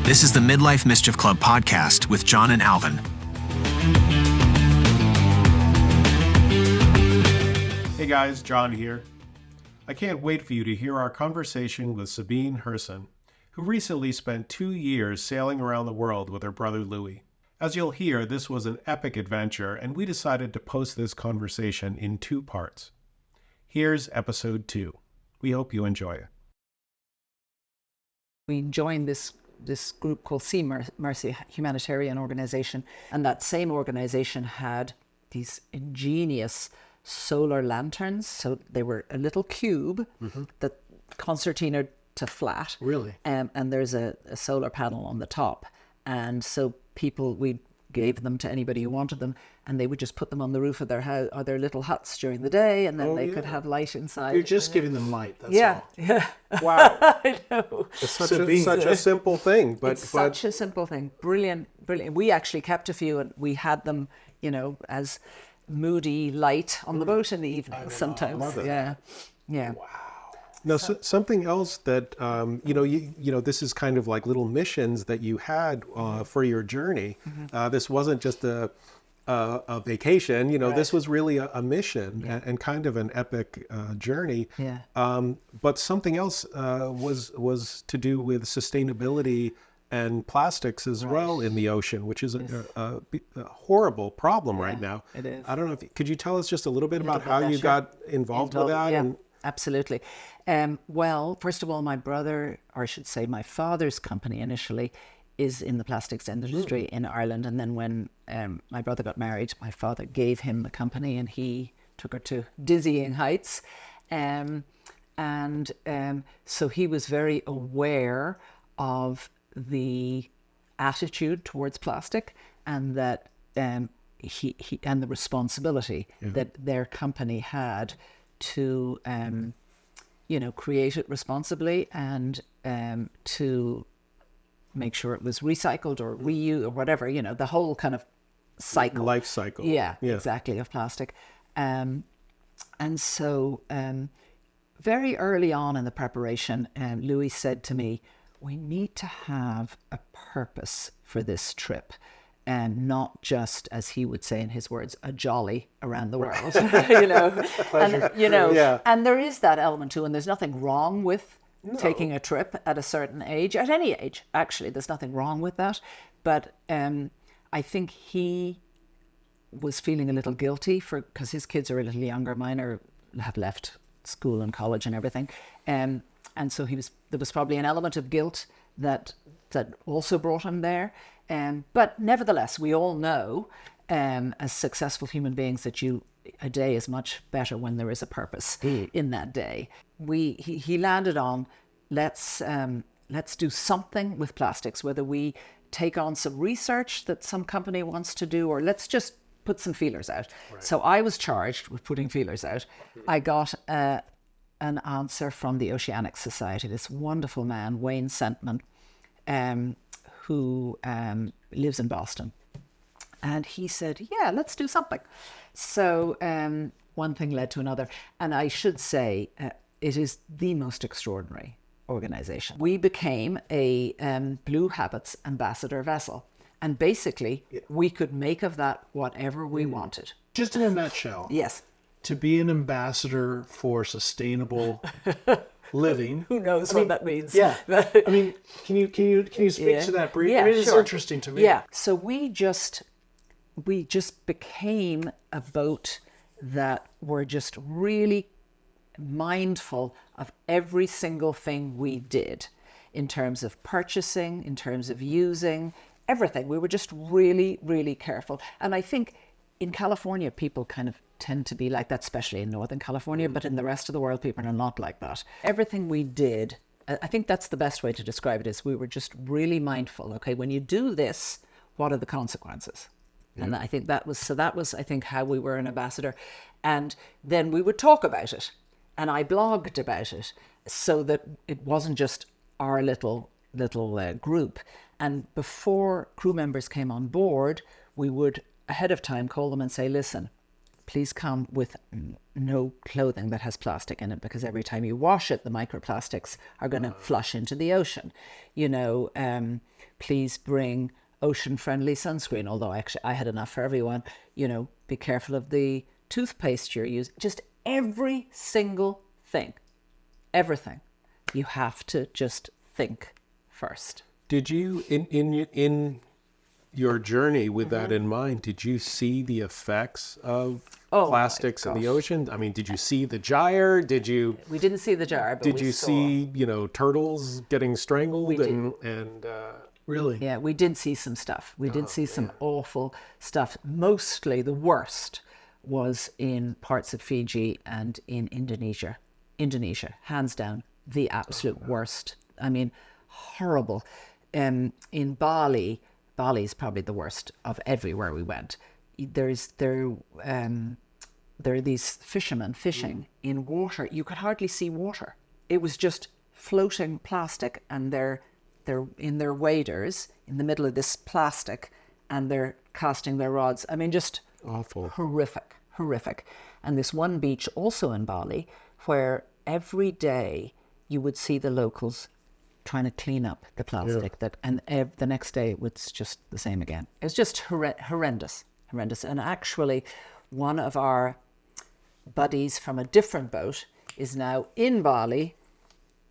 This is the Midlife Mischief Club podcast with John and Alvin. Hey guys, John here. I can't wait for you to hear our conversation with Sabine Hirsohn, who recently spent 2 years sailing around the world with her brother Louis. As you'll hear, this was an epic adventure, and we decided to post this conversation in 2 parts. Here's episode 2. We hope you enjoy it. We joined this group called Sea Mercy humanitarian organization, and that same organization had these ingenious solar lanterns. So they were a little cube that concertinaed to flat. Really? And there's a solar panel on the top. And so we gave them to anybody who wanted them, and they would just put them on the roof of their house or their little huts during the day, and then they could have light inside. You're just giving them light, that's all. Yeah. Wow. I know. It's such a simple thing, but Such a simple thing. Brilliant. We actually kept a few, and we had them, as moody light on the boat in the evening sometimes. love it. Yeah. Wow. Now, something else that, this is kind of like little missions that you had for your journey. This wasn't just a vacation, Right. This was really a mission and kind of an epic journey. Yeah. But something else was to do with sustainability and plastics as well in the ocean, which is a horrible problem right now. It is. I don't know could you tell us just a little bit about how you got involved with that? Yeah, absolutely. Well, first of all, my father's company initially is in the plastics industry in Ireland. And then when my brother got married, my father gave him the company, and he took her to dizzying heights. So he was very aware of the attitude towards plastic, and that he and the responsibility that their company had to create it responsibly and to make sure it was recycled or reused or whatever, the whole kind of cycle. Life cycle. Yeah, exactly, of plastic. And so very early on in the preparation, Louis said to me, we need to have a purpose for this trip, and not just, as he would say in his words, a jolly around the world. And there is that element too, and there's nothing wrong with taking a trip at a certain age, at any age, actually, there's nothing wrong with that. But I think he was feeling a little guilty because his kids are a little younger. Mine have left school and college and everything. And so there was probably an element of guilt that also brought him there. But nevertheless, we all know, as successful human beings, that a day is much better when there is a purpose in that day. He landed on, let's do something with plastics, whether we take on some research that some company wants to do, or let's just put some feelers out. Right. So I was charged with putting feelers out. I got an answer from the Oceanic Society, this wonderful man, Wayne Sentman, who lives in Boston. And he said, yeah, let's do something. So one thing led to another. And I should say, it is the most extraordinary organization. We became a Blue Habits ambassador vessel. And basically, we could make of that whatever we wanted. Just in a nutshell. Yes. To be an ambassador for sustainable living. Who knows what that means? Yeah. I mean, can you speak to that briefly? Yeah, it is sure. interesting to me. Yeah. So we just became a boat that were just really mindful of every single thing we did in terms of purchasing, in terms of using, everything. We were just really, really careful. And I think in California, people kind of tend to be like that, especially in Northern California, but in the rest of the world, people are not like that. Everything we did, I think that's the best way to describe it, is we were just really mindful. Okay, when you do this, what are the consequences? Yeah. And I think that was, I think, how we were an ambassador. And then we would talk about it. And I blogged about it so that it wasn't just our little group. And before crew members came on board, we would ahead of time call them and say, listen, please come with no clothing that has plastic in it, because every time you wash it, the microplastics are going to flush into the ocean. Please bring ocean-friendly sunscreen, although actually I had enough for everyone. Be careful of the toothpaste you're using. Just every single thing, everything. You have to just think first. Did you, in your journey with that in mind, did you see the effects of plastics in the ocean? I mean, did you see the gyre? We didn't see the gyre, but did you see, turtles getting strangled? Really? Yeah, we did see some stuff. We did see some awful stuff. Mostly the worst was in parts of Fiji and in Indonesia. Hands down, the absolute worst. I mean, horrible. In Bali is probably the worst of everywhere we went. There are these fishermen fishing in water. You could hardly see water. It was just floating plastic, and they're in their waders in the middle of this plastic, and they're casting their rods. I mean, just awful, horrific. And this one beach also in Bali, where every day you would see the locals trying to clean up the plastic, and the next day it was just the same again. It was just horrendous. And actually, one of our buddies from a different boat is now in Bali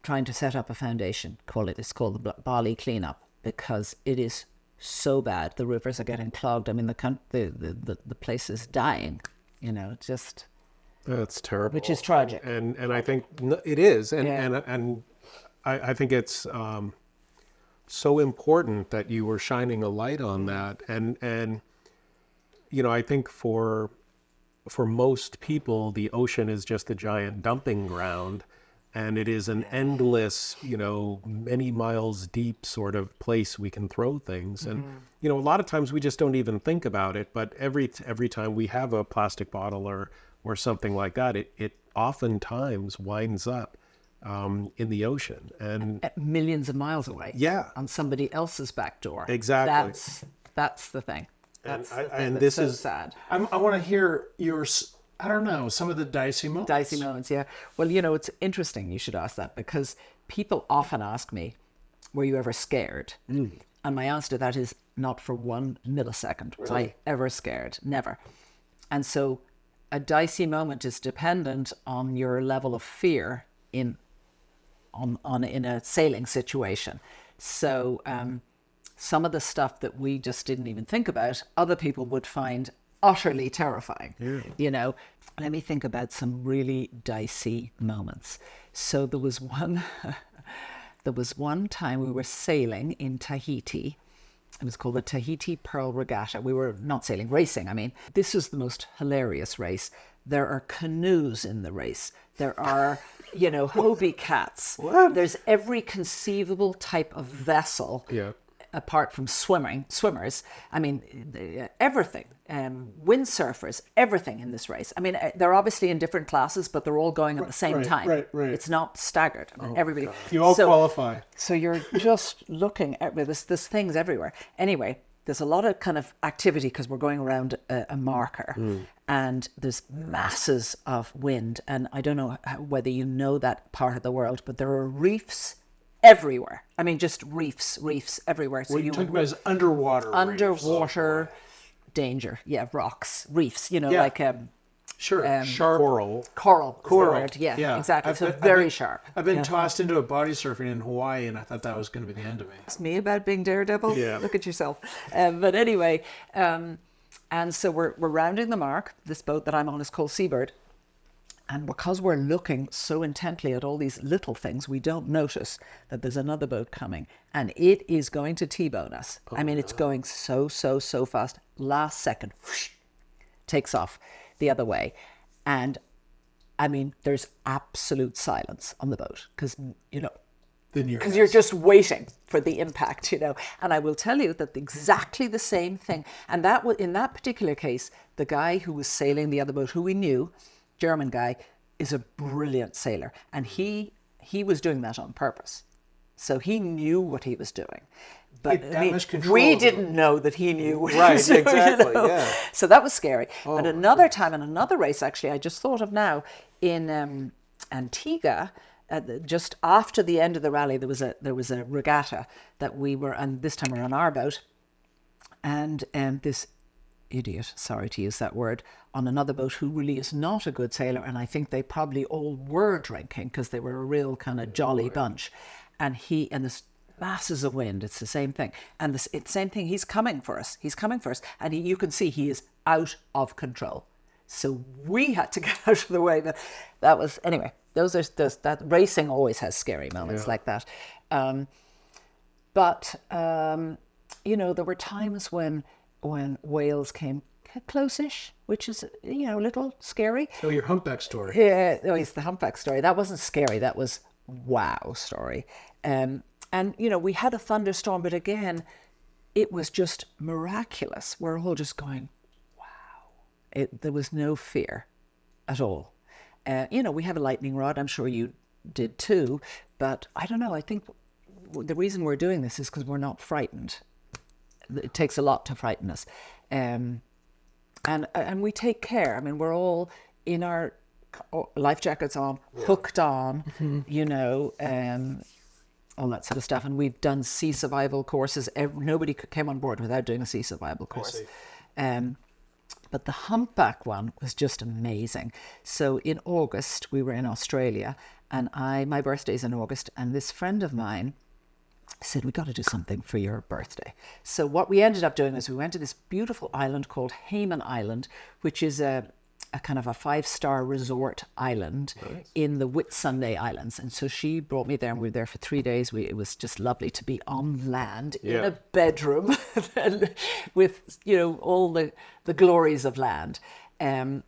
trying to set up a foundation. It's called the Bali Cleanup, because it is so bad. The rivers are getting clogged. I mean, the place is dying. Just that's terrible. Which is tragic. And I think it is. And I think it's so important that you were shining a light on that. And I think for most people, the ocean is just a giant dumping ground. And it is an endless, many miles deep sort of place we can throw things. And, a lot of times we just don't even think about it. But every time we have a plastic bottle or something like that, it oftentimes winds up in the ocean. And millions of miles away. Yeah. On somebody else's back door. Exactly. That's the thing. That's the thing and that's this so is sad. I want to hear yours. I don't know, some of the dicey moments. Yeah. Well, it's interesting you should ask that, because people often ask me, were you ever scared? And my answer to that is not for 1 millisecond was I ever scared. Never. And so a dicey moment is dependent on your level of fear in a sailing situation. So some of the stuff that we just didn't even think about, other people would find utterly terrifying. Let me think about some really dicey moments. So there was one time we were sailing in Tahiti. It was called the Tahiti Pearl Regatta. We were not sailing, racing. I mean, this was the most hilarious race. There are canoes in the race. There are, Hobie cats. What? There's every conceivable type of vessel. Yeah. Apart from swimmers, I mean, everything, windsurfers, everything in this race. I mean, they're obviously in different classes, but they're all going at the same time. Right. It's not staggered. I mean, everybody. God. You all qualify. So you're just looking at there's things everywhere. Anyway, there's a lot of kind of activity because we're going around a marker, and there's masses of wind. And I don't know whether you know that part of the world, but there are reefs everywhere. I mean, just reefs everywhere. So what you're talking about is underwater reefs. Danger. Yeah, rocks, reefs. Like sharp coral. Yeah, exactly. Very sharp. I've been tossed into a body surfing in Hawaii, and I thought that was going to be the end of me. It's me about being daredevil. Yeah. Look at yourself. But anyway, and so we're rounding the mark. This boat that I'm on is called Seabird. And because we're looking so intently at all these little things, we don't notice that there's another boat coming. And it is going to T-bone us. It's going so fast. Last second, whoosh, takes off the other way. And, there's absolute silence on the boat. Because, because you're just waiting for the impact, And I will tell you that exactly the same thing. And that was, in that particular case, the guy who was sailing the other boat, who we knew, German guy, is a brilliant sailor, and he was doing that on purpose. So he knew what he was doing. But That much control we over didn't know that he knew what he Right, was doing. exactly, yeah. So that was scary. But another time in another race, actually, I just thought of now, in Antigua, just after the end of the rally, there was a regatta that we were, and this time we were on our boat, and this idiot, sorry to use that word, on another boat who really is not a good sailor, and I think they probably all were drinking because they were a real kind of jolly bunch, and this masses of wind, it's the same thing, and it's the same thing, he's coming for us, and you can see he is out of control. So we had to get out of the way. But that was, anyway, that racing always has scary moments like that. But there were times when whales came close-ish, which is, a little scary. So your humpback story. Yeah, it's the humpback story. That wasn't scary. That was wow story. And, we had a thunderstorm, but again, it was just miraculous. We're all just going, there was no fear at all. We have a lightning rod. I'm sure you did too. But I don't know. I think the reason we're doing this is because we're not frightened. It takes a lot to frighten us. And we take care. I mean, we're all in our life jackets on, hooked on, all that sort of stuff. And we've done sea survival courses. Nobody came on board without doing a sea survival course. But the humpback one was just amazing. So in August, we were in Australia, and my birthday's in August, and this friend of mine said, we got to do something for your birthday. So what we ended up doing is we went to this beautiful island called Hayman Island, which is a kind of a 5-star resort island in the Whitsunday Islands. And so she brought me there, and we were there for 3 days. It was just lovely to be on land in a bedroom with, all the glories of land. And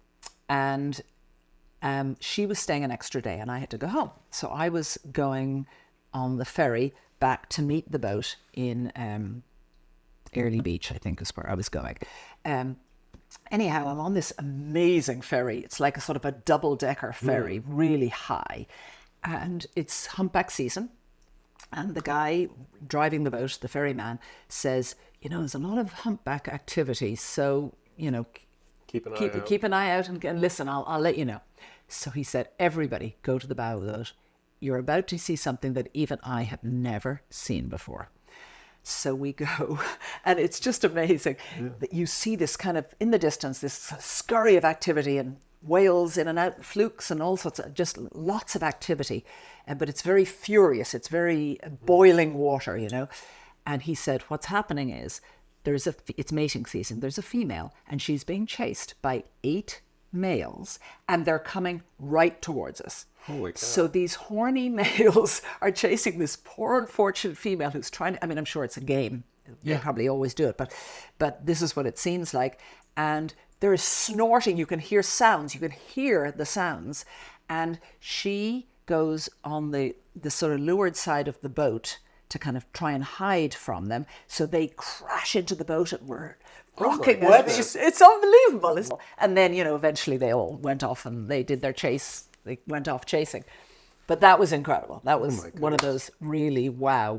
she was staying an extra day, and I had to go home. So I was going on the ferry back to meet the boat in Airlie Beach, I think is where I was going. Anyhow, I'm on this amazing ferry. It's like a sort of a double-decker ferry, really high. And it's humpback season. And the guy driving the boat, the ferryman, says, there's a lot of humpback activity. So, Keep an eye out and listen, I'll let you know. So he said, everybody go to the bow of the boat. You're about to see something that even I have never seen before. So we go, and it's just amazing that you see this kind of, in the distance, this scurry of activity and whales in and out, flukes and all sorts of, just lots of activity. But it's very furious. It's very boiling water, And he said, what's happening is it's mating season. There's a female, and she's being chased by 8 males, and they're coming right towards us. Holy cow. So these horny males are chasing this poor unfortunate female who's trying to, I'm sure it's a game. They probably always do it, but this is what it seems like. And there is snorting. You can hear sounds. You can hear the sounds. And she goes on the sort of leeward side of the boat to kind of try and hide from them. So they crash into the boat, and we're rocking. It's unbelievable. And then, eventually they all went off and they did their chase. They went off chasing. But that was incredible. That was one of those really wow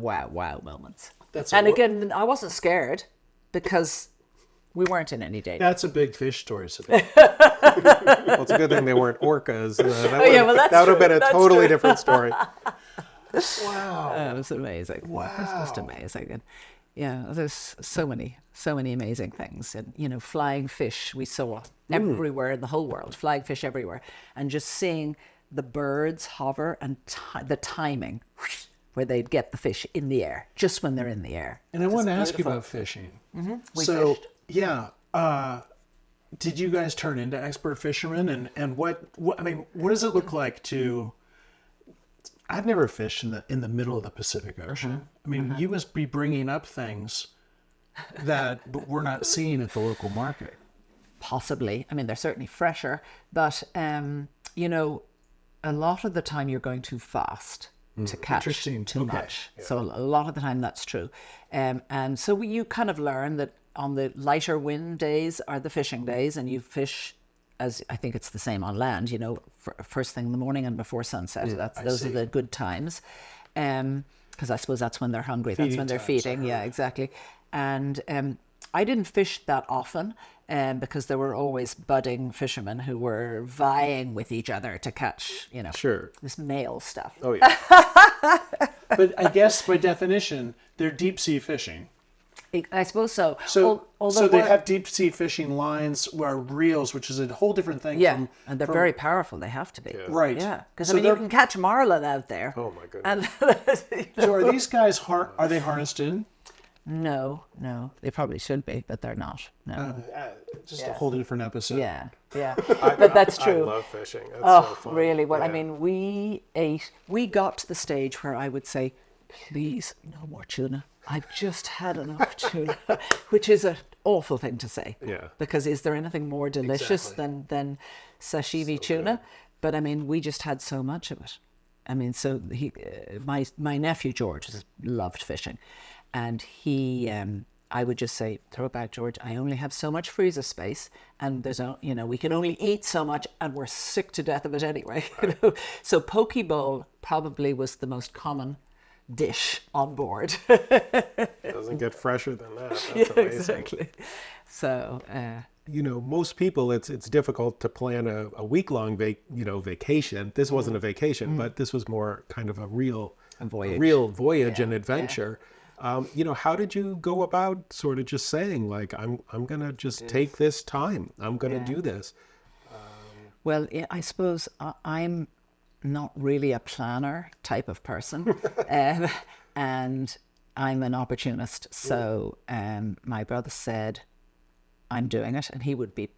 moments. Again, I wasn't scared because we weren't in any danger. That's a big fish story, Sabine. Well, it's a good thing they weren't orcas. That would have been a totally different story. Wow. It was amazing. Wow. It was just amazing. And there's so many amazing things. And, flying fish we saw everywhere in the whole world, flying fish everywhere. And just seeing the birds hover and the timing where they'd get the fish in the air, just when they're in the air. And I want to ask you about fishing. Mm-hmm. We fished. Did you guys turn into expert fishermen? And what does it look like to... I've never fished in the middle of the Pacific Ocean. You must be bringing up things that we're not seeing at the local market. Possibly. They're certainly fresher, but a lot of the time you're going too fast to catch too much. Yeah. So a lot of the time that's true. And so you kind of learn that on the lighter wind days are the fishing days, and you fish, as I think it's the same on land, first thing in the morning and before sunset. Those are the good times. because I suppose that's when they're hungry. Feeding That's when they're times, feeding. Yeah, exactly. And I didn't fish that often because there were always budding fishermen who were vying with each other to catch, Sure. this male stuff. Oh, yeah. But I guess by definition, they're deep sea fishing. I suppose so. So, Although they what- have deep sea fishing lines or reels, which is a whole different thing. Yeah, from, and they're very powerful. They have to be. right. Yeah, because So you they're- can catch marlin out there. Oh, my goodness. And So are these guys are they harnessed in? no, they probably should be, but they're not. No. Just a whole different episode. Yeah, but that's true. I love fishing. That's Oh, so fun. really? Well, I Yeah. mean, we got to the stage where I would say, please, no more tuna. I've just had enough tuna, which is an awful thing to say. Yeah. Because is there anything more delicious Exactly. than sashimi tuna? But I mean, we just had so much of it. I mean, so my nephew George loved fishing, and I would just say, throw it back, George. I only have so much freezer space, and we can only eat so much, and we're sick to death of it anyway. So poke bowl probably was the most common dish on board. Doesn't get fresher than that. That's Yeah, amazing. exactly. So Most people, it's difficult to plan a week-long vacation. This wasn't a vacation, but this was more kind of a real voyage and adventure. How did you go about sort of just saying, like, I'm gonna just take this time. I'm gonna do this. Well, I suppose I'm not really a planner type of person, and I'm an opportunist. So my brother said, I'm doing it, and he would be,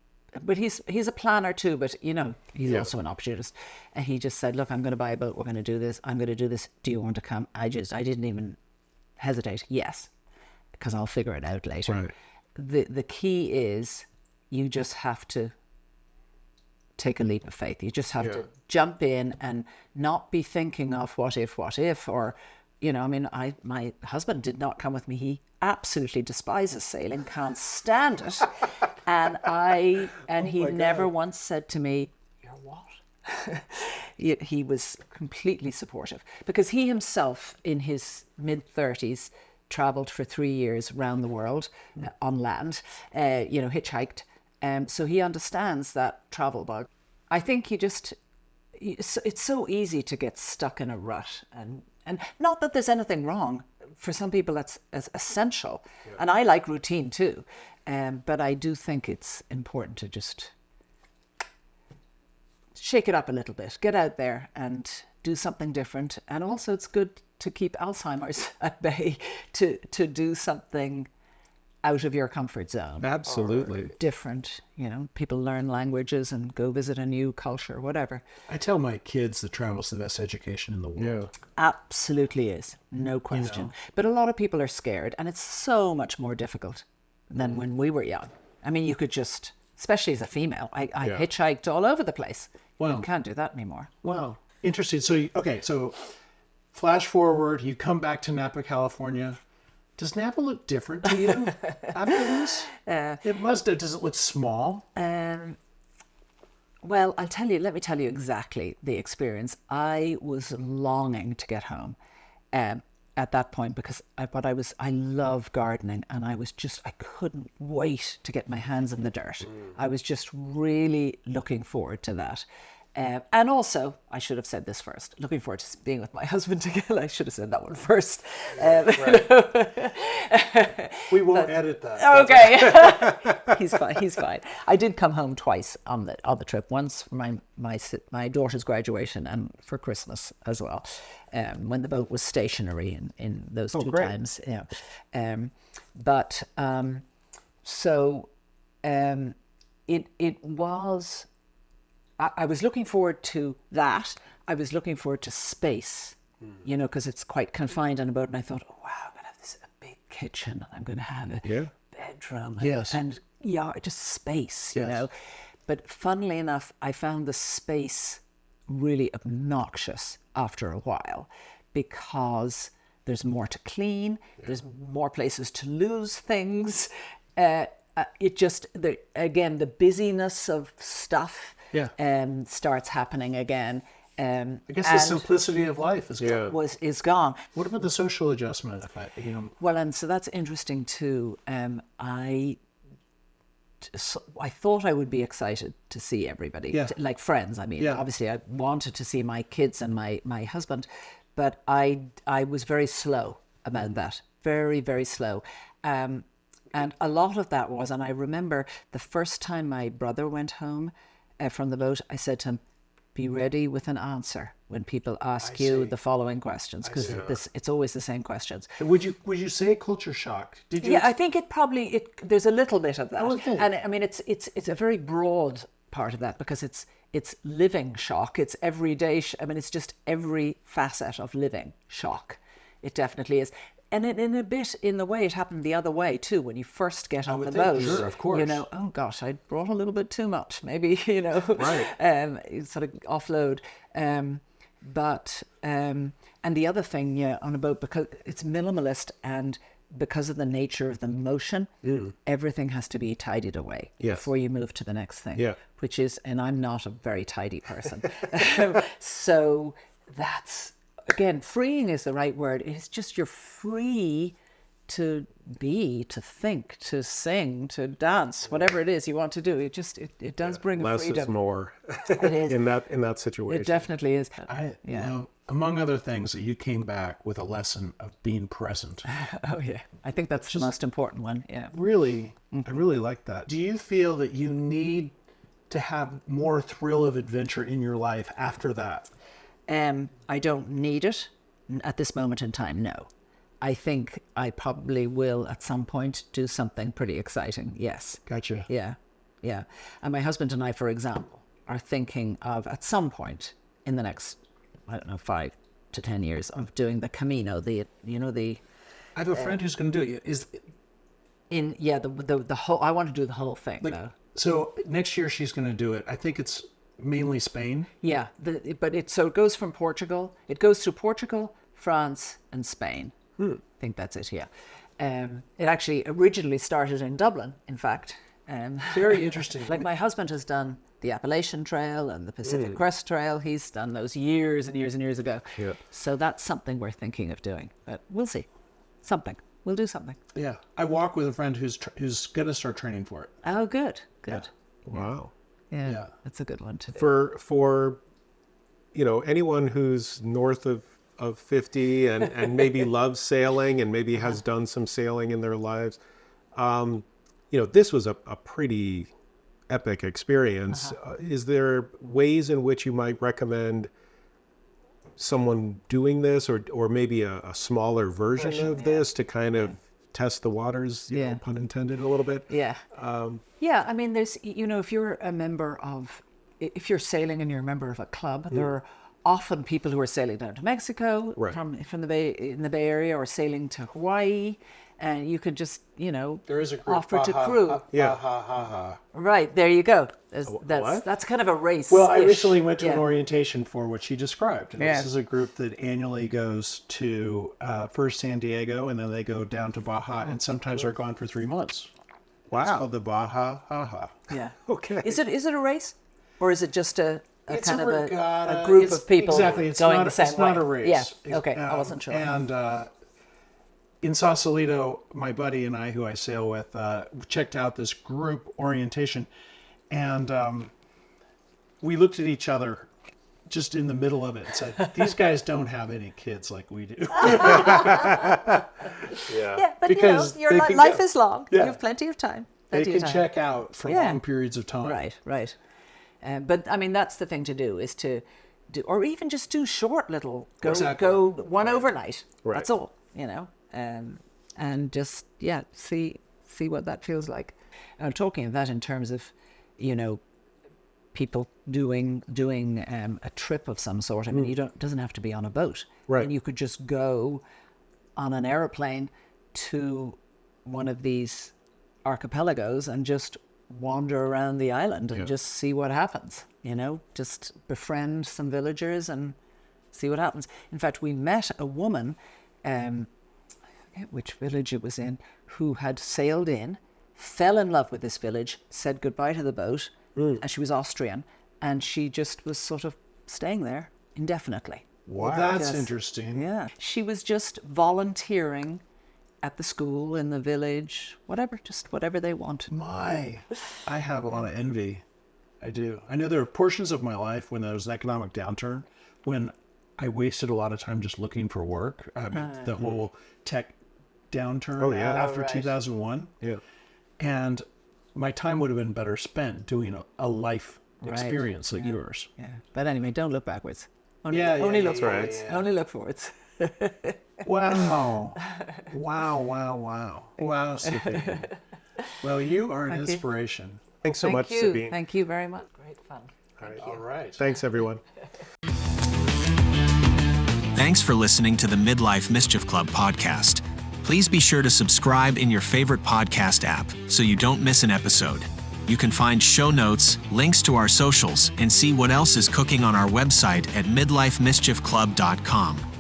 but he's a planner too, but he's also an opportunist. And he just said, look, I'm going to buy a boat. We're going to do this. I'm going to do this. Do you want to come? I didn't even hesitate. Yes, because I'll figure it out later. Right. The key is you just have to take a leap of faith. You just have to jump in and not be thinking of what if, or, my husband did not come with me. He absolutely despises sailing, can't stand it. And he never once said to me, you're what? He was completely supportive, because he himself in his mid-30s traveled for 3 years around the world on land, hitchhiked. So he understands that travel bug. I think it's so easy to get stuck in a rut, and not that there's anything wrong. For some people, that's essential. Yeah. And I like routine too. But I do think it's important to just shake it up a little bit, get out there and do something different. And also it's good to keep Alzheimer's at bay, to do something out of your comfort zone. Absolutely. Different, people learn languages and go visit a new culture, whatever. I tell my kids that travel's the best education in the world. Yeah. Absolutely is, no question. But a lot of people are scared, and it's so much more difficult than when we were young. I mean, you could just, especially as a female, I hitchhiked all over the place. Wow. You can't do that anymore. Wow. Interesting. So flash forward, you come back to Napa, California. Does Napa look different to you after this? It must have. Does it look small? Well, let me tell you exactly the experience. I was longing to get home at that point, because I love gardening, and I couldn't wait to get my hands in the dirt. I was just really looking forward to that. And also, I should have said this first, looking forward to being with my husband again. I should have said that one first. We won't edit that. Okay. He's fine. I did come home twice on the trip. Once for my daughter's graduation, and for Christmas as well, when the boat was stationary in those two times. Yeah. It was. I was looking forward to that. I was looking forward to space, because it's quite confined on a boat. And I thought, oh, wow, I'm going to have a big kitchen. And I'm going to have a bedroom. Yes. And just space, you know. But funnily enough, I found the space really obnoxious after a while, because there's more to clean. There's more places to lose things. The busyness of stuff starts happening again. I guess the simplicity of life is gone. is gone. What about the social adjustment? Well, and so that's interesting too. I thought I would be excited to see everybody, like friends. I mean, obviously I wanted to see my kids and my husband, but I was very slow about that. Very, very slow. And a lot of that was, and I remember the first time my brother went home from the boat, I said to him, be ready with an answer when people ask you the following questions, because it's always the same questions. Would you say culture shock? Did you? Yeah, I think there's a little bit of that. And I mean, it's a very broad part of that, because it's living shock. It's everyday. I mean, it's just every facet of living shock. It definitely is. And in a bit, in the way, it happened the other way too. When you first get on the boat, sure, of course. Oh gosh, I brought a little bit too much. Maybe, right. You sort of offload. And the other thing, on a boat, because it's minimalist and because of the nature of the motion, everything has to be tidied away before you move to the next thing. Yeah. Which is, and I'm not a very tidy person, so that's. Again, freeing is the right word. It's just you're free to be, to think, to sing, to dance, whatever it is you want to do. It does bring Less freedom. is more. It is. in that situation. It definitely is. Among other things, you came back with a lesson of being present. Oh yeah, I think that's the most important one. Yeah. Really, I really like that. Do you feel that you need to have more thrill of adventure in your life after that? I don't need it at this moment in time, no. I think I probably will at some point do something pretty exciting, yes. Gotcha. Yeah. And my husband and I, for example, are thinking of, at some point in the next, 5 to 10 years, of doing the Camino, I have a friend who's going to do it. The whole, I want to do the whole thing, though. So next year she's going to do it. I think it's mainly Spain. Yeah, but it goes from Portugal. It goes through Portugal, France, and Spain. I think that's it. Yeah, it actually originally started in Dublin. In fact, very interesting. Like my husband has done the Appalachian Trail and the Pacific Crest Trail. He's done those years and years and years ago. Yeah. So that's something we're thinking of doing. But we'll see. We'll do something. Yeah, I walk with a friend who's going to start training for it. Oh, good. Yeah. Wow. Yeah, that's a good one to do. For anyone who's north of 50 and maybe loves sailing and maybe has done some sailing in their lives, this was a pretty epic experience. Is there ways in which you might recommend someone doing this, or maybe a smaller version of this to kind of test the waters, pun intended, a little bit? Yeah. I mean, there's, if you're sailing and you're a member of a club, there are often people who are sailing down to Mexico from the Bay Area, or sailing to Hawaii, and you could just, there is a group, offer to crew. Right, there you go. That's kind of a race. Well, I recently went to an orientation for what she described. And this is a group that annually goes to first San Diego, and then they go down to Baja, and sometimes are gone for 3 months. Wow. It's called the Baja Haha. Yeah. Okay. Is it a race, or is it just a kind of regatta. A group of people it's going not, the same it's way? Not a race. Yeah. Okay. I wasn't sure. And in Sausalito, my buddy and I, who I sail with, checked out this group orientation, and we looked at each other just in the middle of it and said, "These guys don't have any kids like we do." Yeah, but because your life is long. Yeah. You have plenty of time. They can check out for long periods of time. Right. But I mean, that's the thing to do, is to do, or even just do short little, go one overnight. Right. That's all, and just, see what that feels like. I'm talking of that in terms of, people doing a trip of some sort. I mean, it doesn't have to be on a boat. Right. And you could just go on an airplane to one of these archipelagos and just wander around the island and just see what happens. Just befriend some villagers and see what happens. In fact, we met a woman, I forget which village it was in, who had sailed in, fell in love with this village, said goodbye to the boat, and she was Austrian, and she just was sort of staying there indefinitely. Wow, that's Yes. interesting. Yeah. She was just volunteering at the school, in the village, whatever they want. I have a lot of envy. I do. I know there are portions of my life when there was an economic downturn when I wasted a lot of time just looking for work. The whole tech downturn after 2001. Yeah. And my time would have been better spent doing a life experience like yours. Yeah. But anyway, don't look backwards. Only look forwards. yeah. Only look forwards. Wow. Wow, Sabine. Well, you are an inspiration. Thanks so much, Thank you. Sabine. Thank you very much. Great fun. All right. Thanks, everyone. Thanks for listening to the Midlife Mischief Club podcast. Please be sure to subscribe in your favorite podcast app so you don't miss an episode. You can find show notes, links to our socials, and see what else is cooking on our website at midlifemischiefclub.com.